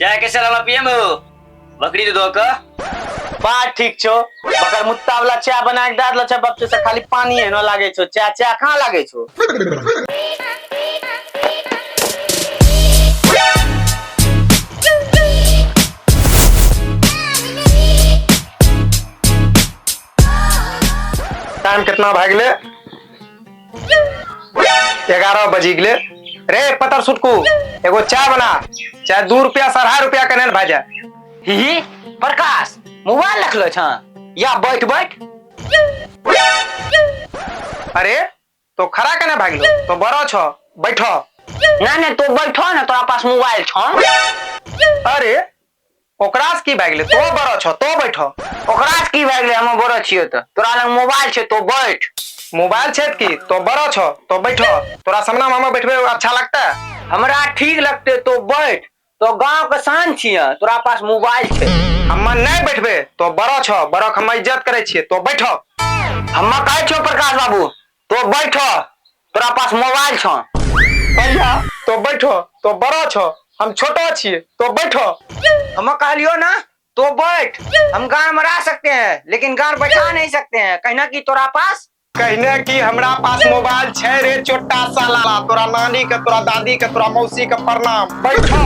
चाय कैसे लगा पियम हो बकरी दूध का बात ठीक छो मगर मुत्ता वाला चाय बना के डाल छ बच्चे से खाली पानी है न लागे छो चाय चाय कहां लागे छो। टाइम कितना भाग ले 11 बजी गले रे पतर सुटकू एगो चाय बना चाहे 2 रुपया 2.5 रुपया कने भाजा ही प्रकाश मोबाइल रख लो छ या बैठ बैठ। अरे तो खरा कने भाग लो तो बड़ो छ बैठो ना तो बैठो ना तोरा पास मोबाइल छ। अरे ओकरास की भाग ले तो बड़ो छ तो बैठो ओकरास की भाग ले हम बड़ो छियो तो तोरा लग मोबाइल छे तो बैठ। मोबाइल छेत की तो बड़ो छ तो बैठो तोरा सामने मामा बैठबे अच्छा लगता है हमरा ठीक लगते तो बैठ तो गांव के शान छिया तोरा पास मोबाइल छे। हम नहीं बैठबे तो बड़ो छ बड़ो हम इज्जत करे छिए तो बैठो। हम कहे छो प्रकाश बाबू तो बैठो तोरा पास मोबाइल छ। भैया तो बैठो तो बड़ो छ हम छोटो छिए तो बैठो। हम कहलियो ना तो बैठ हम गान में रह सकते हैं लेकिन गान बैठा नहीं सकते हैं कहना कि तोरा पास कहने की हमरा पास मोबाइल छे रे छोटा सा लाला तोरा नानी के तोरा दादी के तोरा मौसी के प्रणाम बैठो।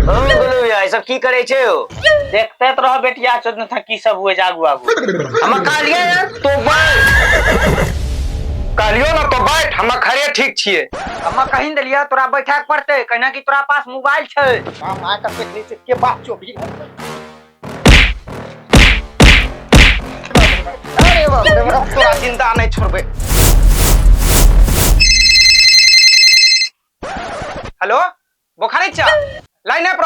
ओ बोलो यार सब की करे छे हो देखते तो रह बेटिया चोदन था की सब हुए जागू आगू हम कहलिए ना तो बैठ कहलियो ना तो बैठ हम खरे ठीक छिए हम कहीं दलिया तोरा बैठा के पड़ते कहना कि तोरा पास मोबाइल छे। मां का पेट नीचे के बाप चो भी अरे बाप रे बाप तोरा चिंता नहीं छोड़बे। हेलो बुखारी चा लाइन पर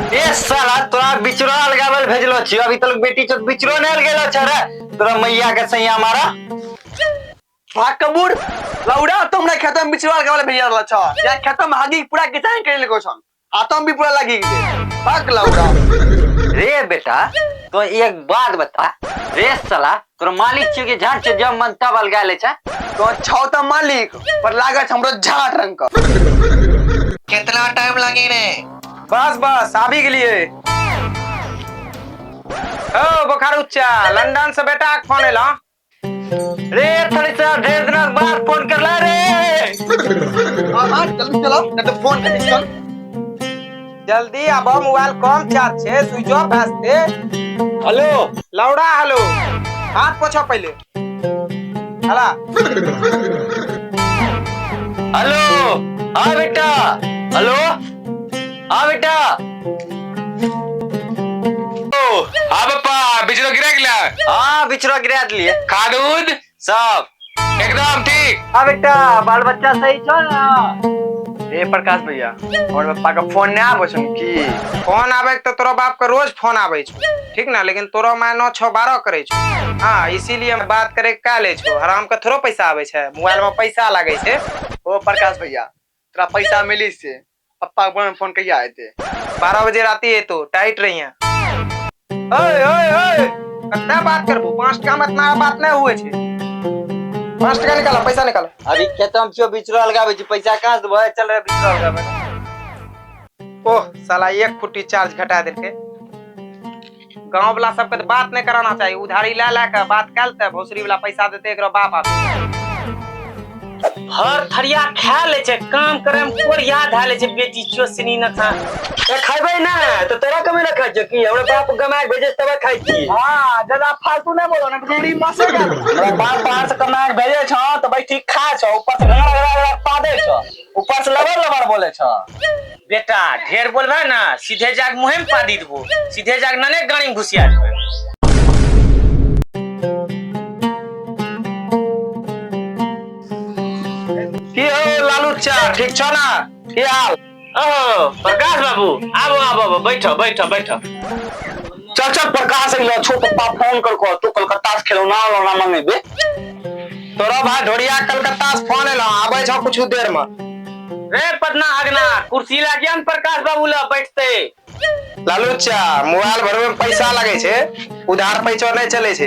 ए साला तोरा बिचरा लगावल भेजलो छी अभी तक बेटी चोक बिचरो नहीं गेलो छ रे तोरा मैया के सैया मारा कबूर लौड़ा तुम नहीं खत्म बिचवाल के वाले भेजा रहल छ या खत्म हागी पूरा किसान करे लगो छन आतम भी पूरा लगी गेले पाक लौड़ा रे बेटा तो एक बात बता रे साला तोर मालिक छियो के झाट से जब मन तब अलगा ले छ तो छौ त मालिक पर लागत हमरो झाट रंग का कितना टाइम लगे रे बस अभी के लिए ओ बुखार उच्चा लंदन से बेटा फोन एला रे थोड़ी सा ढेर दिन बाद फोन करला रे हां जल्दी चलो न तो फोन कर चल जल्दी अब मोबाइल कम चार्ज छे स्विच ऑफ भेजते। हेलो लौड़ा हेलो हाथ पोछो पहले हला हेलो हां बेटा हेलो हां बेटा ओ हाँ पापा बिचरो गिरा गया हां बिचरो गिरा दिए खा दूध सब एकदम ठीक। हां बेटा बाल बच्चा सही छ ना ए प्रकाश भैया और पापा का फोन नहीं आबे छ की फोन आबे तो तोरा बाप का रोज फोन आबे छ ठीक ना लेकिन तोरा मैं 9-6-12 करे छ हां इसीलिए हम बात करे का ले छ हराम का थोरो पैसा आबे छ मोबाइल में पैसा लागे छ। ओ प्रकाश भैया तेरा पैसा मिली से पप्पा के फोन कहिया आते 12 बजे राती है तो टाइट रही है। ओए कितना बात करबो 5 टका में इतना बात नहीं हुए छे 5 टका निकाल पैसा निकाल अभी खेतम छियो बिचरो अलगावे छी पैसा कहां से भए चल रे बिचरो अलगावे। ओह साला एक फुट्टी चार्ज घटा देलके गांव वाला सबके तो बात नहीं कराना चाहिए उधारी ला के बात करते भोसरी वाला पैसा देते एकरो बाप आके हर थरिया खा ले छे काम करे में कोर याद आ ले छे बेटी चोसनी न था ए खाइबे ना तो तोरा कमे न खाइ छ की हमरे बाप कमा के भेजे तब खाइ छी। हां ज्यादा फालतू नहीं बोलो ना बड़ी मसे का हमरा बाप बाहर से कमा के भेजे छ तो भाई ठीक खा छ ऊपर से गड़ा पा दे छ ऊपर से लबर बोले छ बेटा ढेर बोलबे ना सीधे जाग मुंह में पा दी देबो सीधे जाग नने गाड़ी में घुसिया देबे। की हो लालू चा ठीक छ ना की हाल ओहो प्रकाश बाबू आबो बैठो चल प्रकाश अइलो छो पप्पा फोन करको तू कलकत्ता से खिलौना लौना मंगेबे तोरा भाई ढोड़िया कलकत्ता से फोन एलो आबै छ कुछ देर में रे पटना अगना कुर्सी लागियन प्रकाश बाबू ला बैठते लालूचा मोबाइल भरवे में पैसा लगे छे, उधार पैसा नहीं चले छे।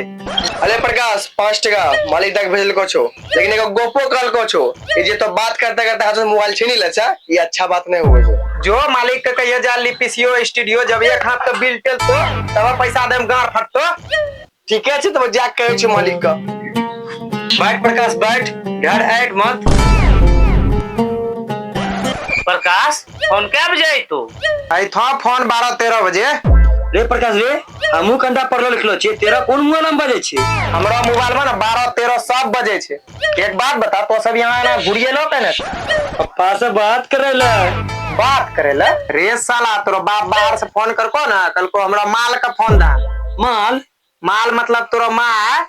अरे प्रकाश 5 टका मालिक तक भेजल को छो, लेकिन एगो गोपो कल को छो कि जे तो बात करते करते हाथ से मोबाइल छीनी ले छा, ये अच्छा बात नहीं होवे छो। जो मालिक के कहिए जा लिपिसियो स्टूडियो जब एक हाथ तो बिल टेल तो तब पैसा देम गार फटतो। ठीक है तो जाक कहे छे मालिक का। बैठ प्रकाश बैठ, घर ऐट मत। प्रकाश फोन कब जाई तू? आई था फोन 12-13 बजे। रे प्रकाश रे, हमू कंधा पढ़लो लिखलो छे, तेरा कौन मुंह नाम बजे छे? हमरा मोबाइल में ना 12-13 सब बजे छे। एक बात बता, तो सब यहाँ ना घुरिए लो कहने पप्पा से बात करेला। बात करेला रे साला, तोरा बाप बाहर से फोन करको ना, कल को हमरा माल का फोन दा। माल माल मतलब तोरा माँ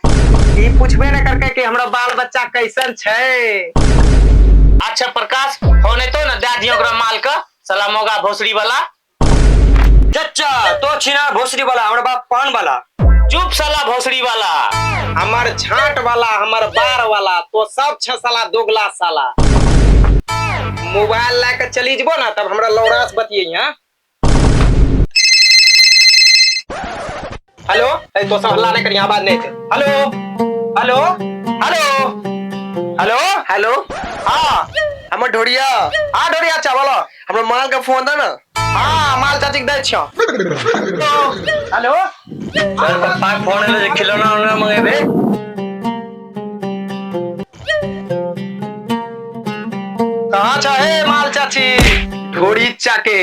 ई पूछबे न करके कि हमरा बाल बच्चा कैसन छे। अच्छा प्रकाश फोन तो ना दे दियो ओकरा माल का, साला मोगा भोसड़ी वाला। चचा तो छीना भोसड़ी वाला, हमरा बाप पान वाला। चुप साला भोसड़ी वाला। हमर झाट वाला, हमर बार वाला, तो सब छ साला दोगला साला। मोबाइल लेके चली जबो ना तब हमरा लौरास बतिये यहाँ। हेलो ए तो सब हल्ला नहीं करिए, आवाज नहीं थे। Hello hello hello hello hello. हाँ हमर ढोड़िया। हाँ ढोड़िया अच्छा बोलो। हमरा माल का फोन था ना। हाँ माल चाची के दे छियो। हेलो पप्पा फोन ले खिलौना उना मंगेबे। कहाँ चाहे माल चाची? ढोड़ी चाके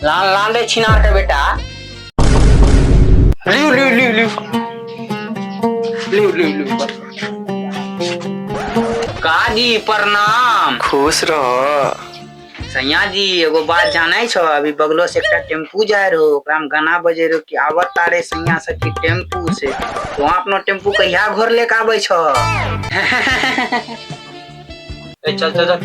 लाल लांडे छिनार के बेटा। लियो लियो लियो लियो लियो लियो लियो। काजी प्रणाम। खुश रहो। सैया जी एगो बात जाने छो, अभी बगलो से एकटा टेम्पू जाय रहो, ओकरा में गाना बजे रहो कि आवत तारे सैया सखी टेम्पू से। तो वहां अपनो टेम्पू कहिया घर लेके आबै छो? ए चल चल चल।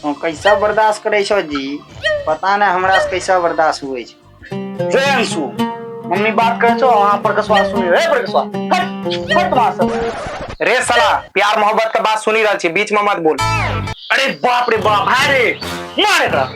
तो कैसा बर्दाश्त करे छो जी? पता नहीं हमरा से कैसा बर्दाश्त हुए छे। जेंसु मम्मी बात करे छो, वहां पर कसवा सुनी रे पर कसवा। हट हट वहां से। रे साला प्यार मोहब्बत का बात सुनी रहल छी, बीच में मत बोल। अरे बाप रे बाप, भाई रे मारे का।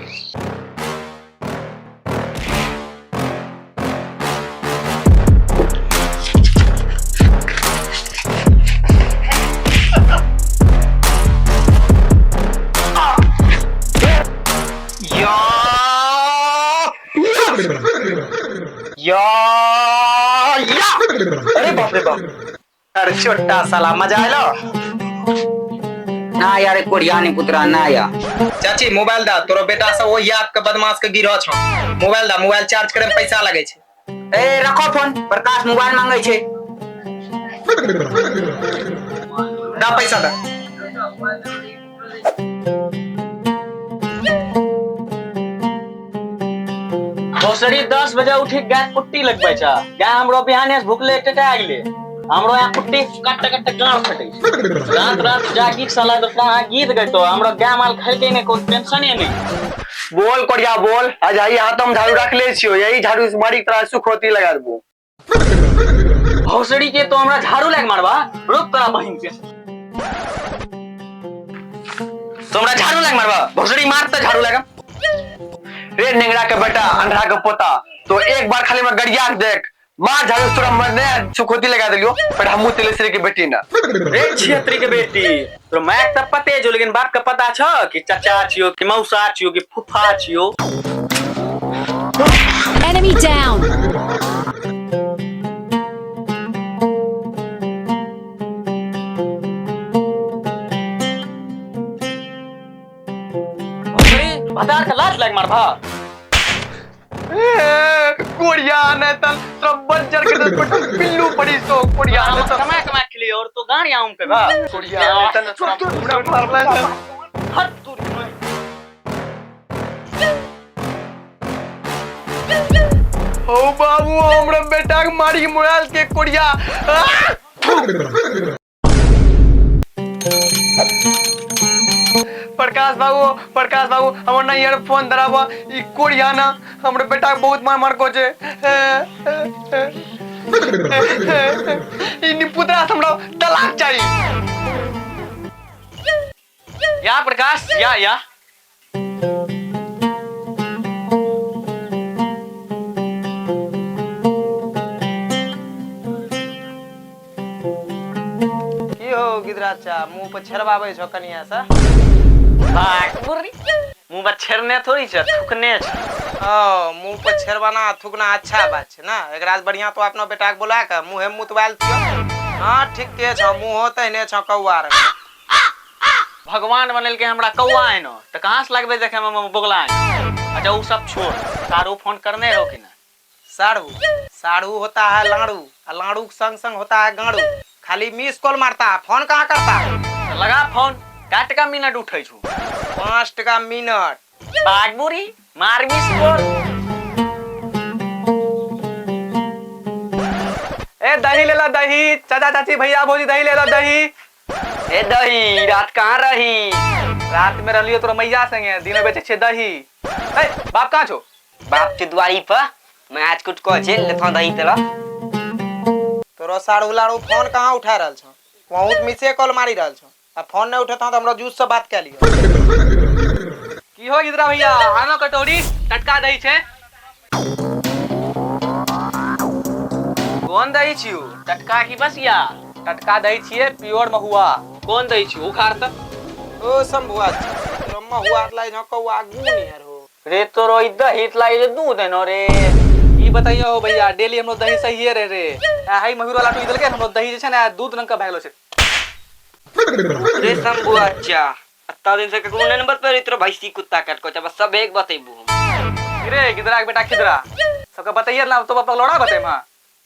अरे बाप रे बाप। अरे छोटा साला मजा आयलो ना यार, कोरिया नहीं पुत्रा ना या। चाची मोबाइल दा, तोरो बेटा सब वो याद के बदमाश के गिरो छो। मोबाइल दा, मोबाइल चार्ज करे में पैसा लगे छे। ए रखो फोन, प्रकाश मोबाइल मांगे छे। दा पैसा दा। भोसड़ी 10 बजे उठी गाय कुट्टी लगबै छ। गाय हमरो बिहाने से भूखले टटा गेले, हमरो यहाँ कुट्टी काट काट गांव फटे। रात रात जागी साला तो कहां गीत गइतो, हमरो गाय माल खाइके ने कोई टेंशन ही नहीं। बोल कोरिया बोल, आज आई हाथ हम झाड़ू रख ले छियो, यही झाड़ू से मारी तरह सुख होती लगा देबो। भोसड़ी के तो हमरा झाड़ू लग मारबा, रुक तोरा बहिन के। तुमरा झाड़ू लग मारबा, भोसड़ी मारता झाड़ू लगा। रे नेंगड़ा के बेटा, अंधा के पोता, तो एक बार खाली में गड़िया देख, मार झाड़ू तोरा मरने सुखोती लगा दिलियो, पर हमू तिलेश्वरी के बेटी ना। रे क्षेत्री के बेटी, तो मैं तब पते जो, लेकिन बाप का पता छ कि चाचा छियो कि मौसा छियो कि फूफा छियो। Enemy down. भदार का लात लग मारबा। कोरिया ने तन बंजर के तन पिल्लू पड़ी सो। कोरिया ने तन कमा कमा के लिए और तो गाड़ी आऊं पे बा। कोरिया ने तन हमरा मारला। हट तू। ओ बाबू हमरा बेटा के मारी मोबाइल के कोरिया। प्रकाश बाबू हमर ना ईयरफोन दराबा, ई कोरिया ना हमरे बेटा के बहुत मार मार को छे। ई निपुत्रा हमरा तलाक चाहिए। या प्रकाश या की हो गिदराचा मुंह पर छरवावे छो कनिया सा बागबुरी मुंह पर छेरने थोड़ी छ थुकने छ ओ मुंह पर छरवाना थूकना अच्छा बात छै ना एकरा से बढ़िया तो अपना बेटा के बुला के मुंहे मुतवाल दियो हां ठीक के छ मुंह होते ने छ कौआ रे भगवान बनल के हमरा कौआ है न त कहां से लगबे देखे में बोगला है अच्छा वो सब छोड़ तारू फोन करने हो कि ना साड़ू होता है लाड़ू और लाड़ू के संग संग होता है गाड़ू खाली मिस कॉल मारता है फोन कहाँ करता है तो लगा फोन का टका मिनट उठै छु 5 टका मिनट बागबुरी मार मिस कॉल ए दही ले ला दही चाचा चाची भैया भौजी दही ले ला दही ए दही रात कहाँ रही रात में रहलियो तोरा मैया संगे दिन में बेचे छे दही ए बाप कहाँ छो बाप के दुआरी पर मैं आज कुछ कह छे लेथो दही तेरा तोरो साड़ू लाड़ू फोन कहाँ उठा रहल छ बहुत मिसे कॉल मारी रहल छ आ फोन नहीं उठेता तो हमरा जूस से बात कर लियो की हो गिदरा भैया आनो कटोरी टटका दही छे कौन दही छियो टटका की बसिया टटका दही छिए प्योर महुआ कौन दही छियो उखाड़ त ओ संभुआ तोरो महुआ लाई न कौआ गुन यार हो रे तोरो इधर हित लागे दूध है न रे ई बताइयो भैया डेली हमरो दही सही रे रे हाई महुर वाला तो इधर के हमरो दही जे छे ना दूध रंग का भगलो छे रे शंभुआ अच्छा अत्ता दिन से कोनो नंबर पर इतरो भैंसी कुत्ता काट को जब सब एक बतेबू रे गिदरा के बेटा खिदरा सबका बताइए ना तो बाप लोड़ा बते मां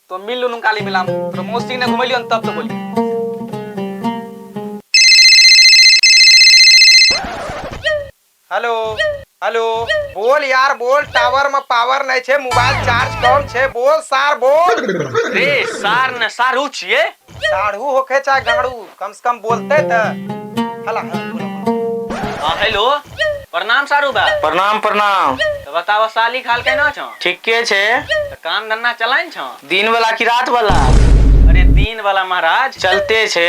तो मिल लू काली मिलाम तो मौसी ने घुमैलियो तब तो बोली हेलो हेलो बोल यार बोल टावर में पावर नहीं छे मोबाइल चार्ज कम छे बोल सार बोल रे सार न सारू छिए साढ़ू होके चाहे गाड़ू कम से कम बोलते त हला हां हेलो प्रणाम सारू बा प्रणाम प्रणाम तो बताओ साली खाल केना छ ठीक के छे तो काम धंधा चलाइन छ दिन वाला की रात वाला अरे दिन वाला महाराज चलते छे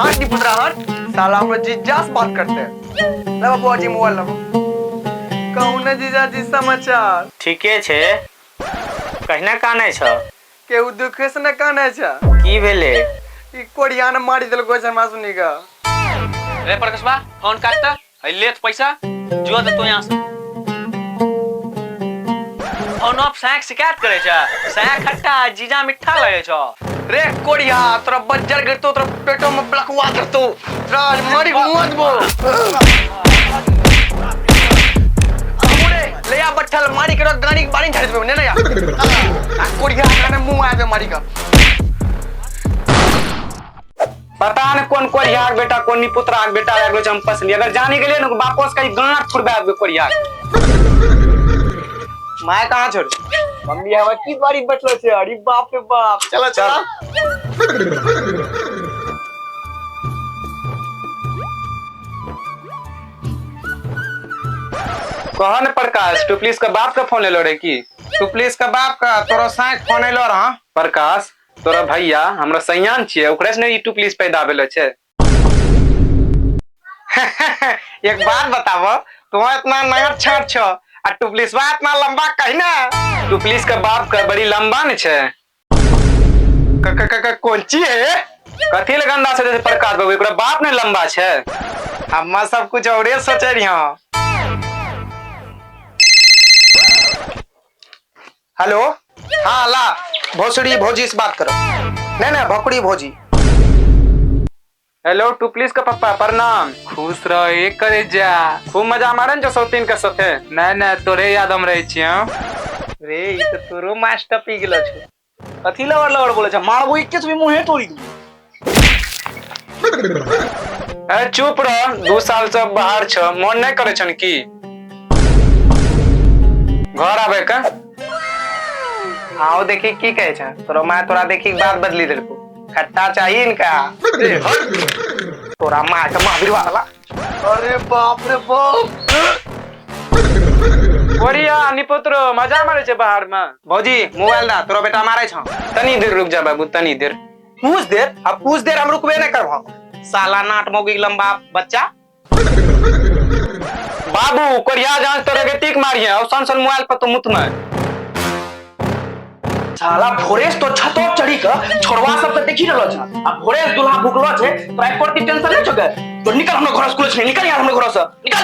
हट दी पुत्रा हट साला हम जिज्ञास बात करते हैं ले बाबू जी मोबाइल लो कौन है जीजा जी समाचार ठीके छे कहना काने छ केहू दुखे से न काने छ की भेले ई कोड़िया ने मारी देल को छ सुनी का रे प्रकाशबा फोन काट त हई लेत पैसा जो त तो यहां से फोन ऑफ सैक शिकायत करे छ सैक खट्टा जीजा मिठा लगे छ रे कोड़िया तोरा बज्जर गिरतो तोरा पेटो में ब्लकवा करतो राज मारी मत बो अमुरे ले आ बट्ठल मारी के गाड़ी बारी झाड़ दे ने या कोड़िया ने मुंह आवे मारी का पता न कौन कोड़िया बेटा कौन नी पुत्रा बेटा आगो चंपस ली अगर जाने के लिए न वापस कहीं गांठ छुड़बे आवे कोड़िया मैं कहाँ छोड़ मम्मी हवा की बारी बैठलो छे अरे बाप रे बाप चलो चलो कहन प्रकाश तू प्लीज का बाप का फोन ले लो रे की तू प्लीज का बाप का तोरो साथ फोन आइलो रहा प्रकाश तोरा भैया हमरा सयान छिए ओकरे से नहीं टू प्लीज पैदा भेलो छे एक बात बतावो तू इतना नया छाट छ आ तू प्लीज बात इतना लंबा कहीं ना टू प्लीज का बाप का बड़ी लंबा न छे कौन ची है कथी ले गंदा से जैसे प्रकाश बाबू एकरा बाप ने लंबा छे हम सब कुछ औरे सोचे रही हूं हेलो हाँ ला भोसड़ी भौजी से बात करो नहीं भोकड़ी भौजी हेलो टू प्लीज का पप्पा प्रणाम खुश रह एक करे जा खूब मजा मारन जो सौतीन के साथे ना तोरे याद हम रही छियो रे ई तो तोरो मास्टर पी गेलो छ कथी लवर बोले छ मारबो इक्के से मुंहे तोड़ी दू ए चुप रह 2 साल से बाहर छ मन नहीं करे छन की घर आवे का आओ देखी की कहे छ तोरो मां तोरा देखी बात बदली देलको खट्टा चाहिए इनका तोरा मां के महावीर वाला अरे बाप रे बाप कोरिया निपुत्र मजा मारे छे बाहर में भौजी मोबाइल दा तोरो बेटा मारे छ तनी देर रुक जा बाबू तनी देर कुछ देर हम रुकबे नहीं करबो साला नाट मोगी लंबा बच्चा बाबू कोरिया जांच तो रे टिक मारिए और सन मोबाइल पर तो मुत में साला भोरेस तो छतो चढ़ी के छोड़वा सब के देखि रहलो छ आ भोरेस दुल्हा भुकलो छे तो आई पर की टेंशन नहीं छके तो निकल हमरो घर स्कूल से निकल यार हमरो घर से निकल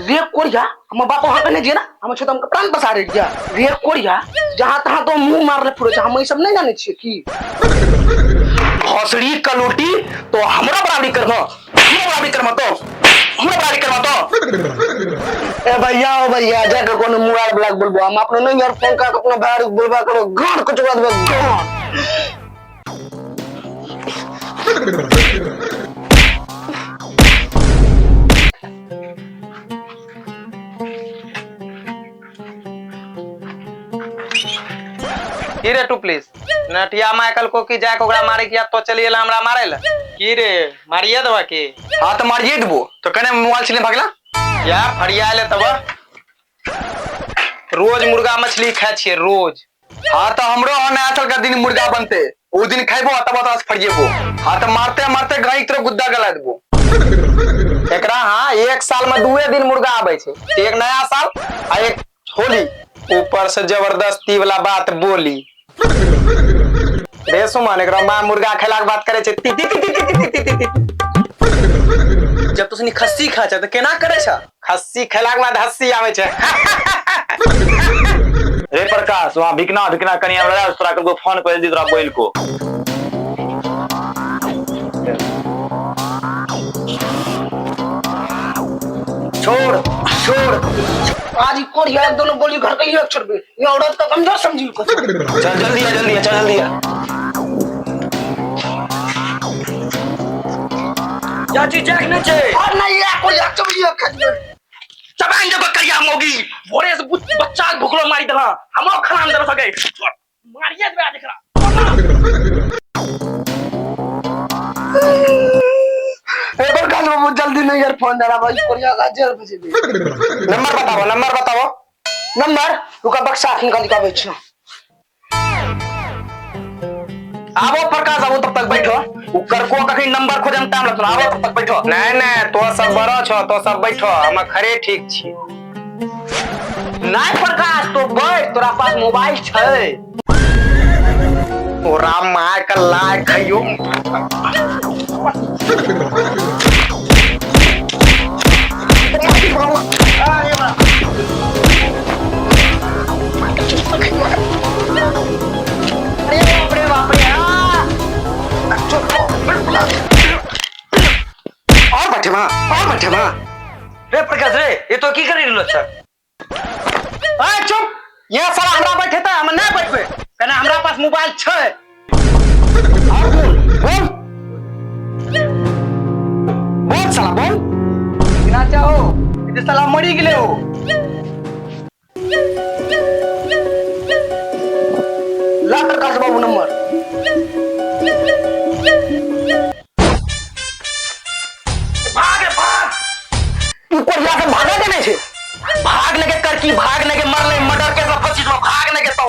रे कोरिया हम बाप वहां पे नहीं जे ना हम छ तो हमके प्राण बसा रे गया रे कोरिया जहां तहां तो मुंह मारले पुरो छ हम ई सब नहीं जाने छिए की भोसड़ी कलोटी तो हमरा बराबरी करबो हमरा बराबरी करबो तो हमरा बराबरी करबो तो ए भैया ओ भैया जाके कोनो मोबाइल ब्लॉक बोलबो हम अपने नहीं यार फोन का अपना भाई बोलबा करो गान कुछ बात गान की रे टू प्लीज नटिया माइकल को की जाके ओकरा मारे किया तो चलिए हमरा मारे ला की रे मारिए देबा के हां तो मारिए देबो तो कने मोबाइल छले भागला या फड़िया ले तब रोज मुर्गा मछली खाए छिए रोज हां तो हमरो नया साल का दिन मुर्गा बनते ओ दिन खाइबो तब तब फड़िएबो हां तो मारते मारते गाय की तरह गुद्दा गला देबो एकरा हां एक साल में दुए दिन मुर्गा आबै छै एक नया साल आ एक होली ऊपर से जबरदस्ती वाला बात बोली रे सुमन एकरा मां मुर्गा खैला के बात करे छै ती ती ती ती ती ती जब तो सुनी खस्सी खा छ तो केना करे छ खस्सी खैला के बाद हंसी आवे छै रे प्रकाश वहां भिकना भिकना कनिया वाला तोरा को फोन कर दी तोरा बोल को छोड़ छोड़ आज ही कोरिया दोनों बोली घर के ही अक्षर पे ये औरत का कमजोर समझी को चल जल्दी आ जल्दी आ चल जल्दी आ चाची जैक नीचे और नहीं है कोरिया चबड़ी खा चबाइन जब करिया मोगी भोरे से बच्चा भुकलो मारी दला हमो खाना अंदर सके मारिए दे देख रहा एक बार काल बाबू जल्दी नहीं यार फोन जरा भाई कोरिया का जेल फंसी दे नंबर बताओ नंबर रुका बक्सा निकाल का बेचना आवो प्रकाश आवो तब तक बैठो उकर को कहीं नंबर खोजम टाइम लगतो आवो तब तक बैठो नहीं नहीं तो सब बड़ो छ तो सब बैठो हम खरे ठीक छी नहीं प्रकाश तो बैठ तोरा पास मोबाइल छै ओ राम माय का लाय खइयो और बैठे मां रे प्रकाश रे ये तो की करी रहलो छ ए चुप ये साला हमरा बैठे त हम नहीं बैठबे कने हमरा पास मोबाइल छै और बोल बोल साला बोल बिना चाहो ये साला मरी गेले हो ला प्रकाश बाबू नंबर ऊपर जाकर भागा देने छे भागने के कर की भागने के मरले मर्डर के 25 में भागने के तो